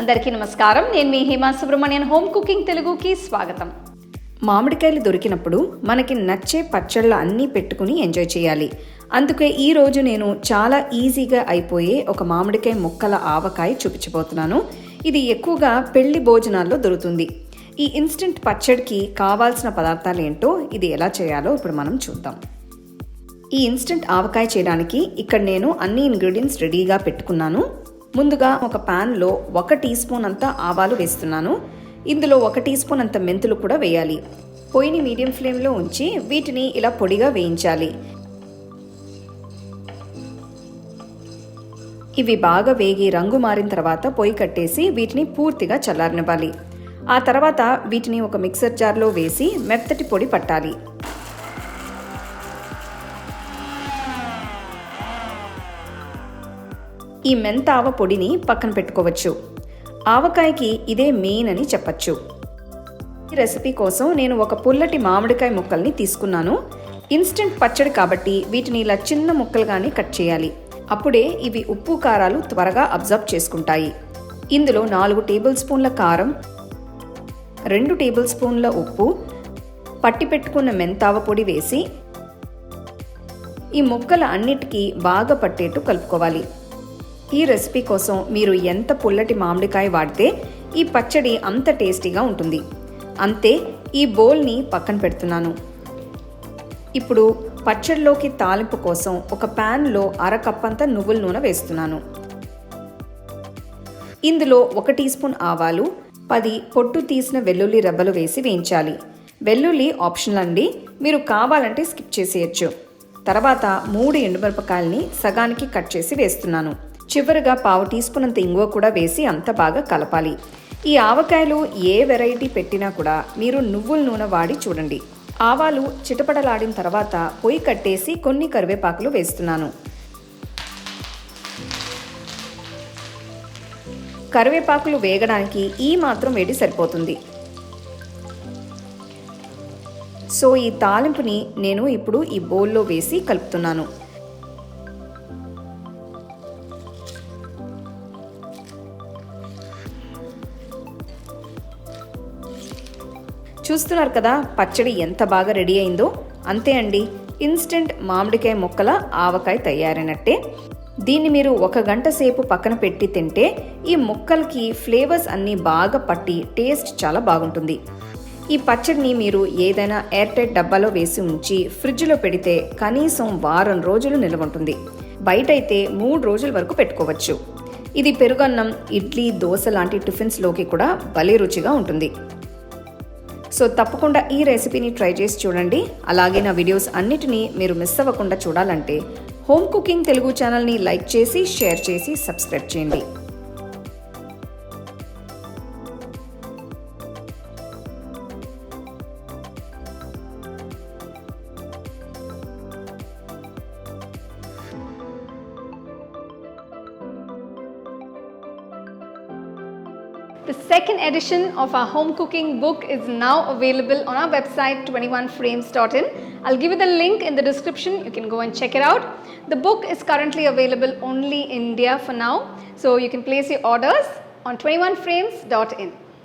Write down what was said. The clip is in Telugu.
అందరికీ నమస్కారం. నేను మీ హేమా సుబ్రహ్మణ్యన్ హోమ్ కుకింగ్ తెలుగుకి స్వాగతం. మామిడికాయలు దొరికినప్పుడు మనకి నచ్చే పచ్చళ్ళు అన్నీ పెట్టుకుని ఎంజాయ్ చేయాలి. అందుకే ఈరోజు నేను చాలా ఈజీగా అయిపోయే ఒక మామిడికాయ ముక్కల ఆవకాయ చూపించబోతున్నాను. ఇది ఎక్కువగా పెళ్లి భోజనాల్లో దొరుకుతుంది. ఈ ఇన్స్టెంట్ పచ్చడికి కావాల్సిన పదార్థాలు ఏంటో, ఇది ఎలా చేయాలో ఇప్పుడు మనం చూద్దాం. ఈ ఇన్స్టెంట్ ఆవకాయ చేయడానికి ఇక్కడ నేను అన్ని ఇంగ్రీడియంట్స్ రెడీగా పెట్టుకున్నాను. ముందుగా ఒక ప్యాన్లో 1 టీ స్పూన్ అంత ఆవాలు వేస్తున్నాను. ఇందులో 1 టీ స్పూన్ అంత మెంతులు కూడా వేయాలి. పొయ్యిని మీడియం ఫ్లేమ్లో ఉంచి వీటిని ఇలా పొడిగా వేయించాలి. ఇవి బాగా వేగి రంగు మారిన తర్వాత పొయ్యి కట్టేసి వీటిని పూర్తిగా చల్లారనివ్వాలి. ఆ తర్వాత వీటిని ఒక మిక్సర్ జార్లో వేసి మెత్తటి పొడి పట్టాలి. ఈ మెంతావ పొడిని పక్కన పెట్టుకోవచ్చు. ఆవకాయకి ఇదే మెయిన్ అని చెప్పచ్చు. ఈ రెసిపీ కోసం నేను ఒక పుల్లటి మామిడికాయ ముక్కల్ని తీసుకున్నాను. ఇన్స్టెంట్ పచ్చడి కాబట్టి వీటిని ఇలా చిన్న ముక్కలుగానే కట్ చేయాలి. అప్పుడే ఇవి ఉప్పు కారాలు త్వరగా అబ్జర్వ్ చేసుకుంటాయి. ఇందులో 4 టేబుల్ స్పూన్ల కారం, 2 టేబుల్ స్పూన్ల ఉప్పు, పట్టి పెట్టుకున్న మెంతావ పొడి వేసి ఈ ముక్కల అన్నిటికీ బాగా పట్టేట్టు కలుపుకోవాలి. ఈ రెసిపీ కోసం మీరు ఎంత పుల్లటి మామిడికాయ వాడితే ఈ పచ్చడి అంత టేస్టీగా ఉంటుంది. అంతే, ఈ బౌల్ని పక్కన పెడుతున్నాను. ఇప్పుడు పచ్చడిలోకి తాలింపు కోసం ఒక ప్యాన్లో 1/2 కప్ అంత నువ్వుల నూనె వేస్తున్నాను. ఇందులో 1 టీ స్పూన్ ఆవాలు, 10 పొట్టు తీసిన వెల్లుల్లి రెబ్బలు వేసి వేయించాలి. వెల్లుల్లి ఆప్షనల్ అండి, మీరు కావాలంటే స్కిప్ చేసేయచ్చు. తర్వాత 3 ఎండుమిరపకాయల్ని సగానికి కట్ చేసి వేస్తున్నాను. చివరిగా 1/2 టీ స్పూన్ అంత ఇంగువ కూడా వేసి అంత బాగా కలపాలి. ఈ ఆవకాయలు ఏ వెరైటీ పెట్టినా కూడా మీరు నువ్వుల నూనె వాడి చూడండి. ఆవాలు చిటపటలాడిన తర్వాత పొయ్యి కట్టేసి కొన్ని కరివేపాకులు వేస్తున్నాను. కరివేపాకులు వేగడానికి ఈ మాత్రం వేడి సరిపోతుంది. సో ఈ తాలింపుని నేను ఇప్పుడు ఈ బౌల్లో వేసి కలుపుతున్నాను. చూస్తున్నారు కదా పచ్చడి ఎంత బాగా రెడీ అయిందో. అంతే అండి, ఇన్స్టెంట్ మామిడికాయ ముక్కల ఆవకాయ తయారైనట్టే. దీన్ని మీరు 1 గంట సేపు పక్కన పెట్టి తింటే ఈ ముక్కలకి ఫ్లేవర్స్ అన్నీ బాగా పట్టి టేస్ట్ చాలా బాగుంటుంది. ఈ పచ్చడిని మీరు ఏదైనా ఎయిర్ టైట్ డబ్బాలో వేసి ఉంచి ఫ్రిడ్జ్లో పెడితే కనీసం వారం రోజులు నిల్వ ఉంటుంది. బయట అయితే 3 రోజుల వరకు పెట్టుకోవచ్చు. ఇది పెరుగన్నం, ఇడ్లీ, దోశ లాంటి టిఫిన్స్లోకి కూడా భలే రుచిగా ఉంటుంది. సో తప్పకుండా ఈ రెసిపీని ట్రై చేసి చూడండి. అలాగే నా వీడియోస్ అన్నిటినీ మీరు మిస్ అవ్వకుండా చూడాలంటే హోమ్ కుకింగ్ తెలుగు ఛానల్ని లైక్ చేసి, షేర్ చేసి, సబ్స్క్రైబ్ చేయండి. The second edition of our home cooking book is now available on our website 21frames.in. I'll give you the link in the description. You can go and check it out. The book is currently available only in India for now, so you can place your orders on 21frames.in.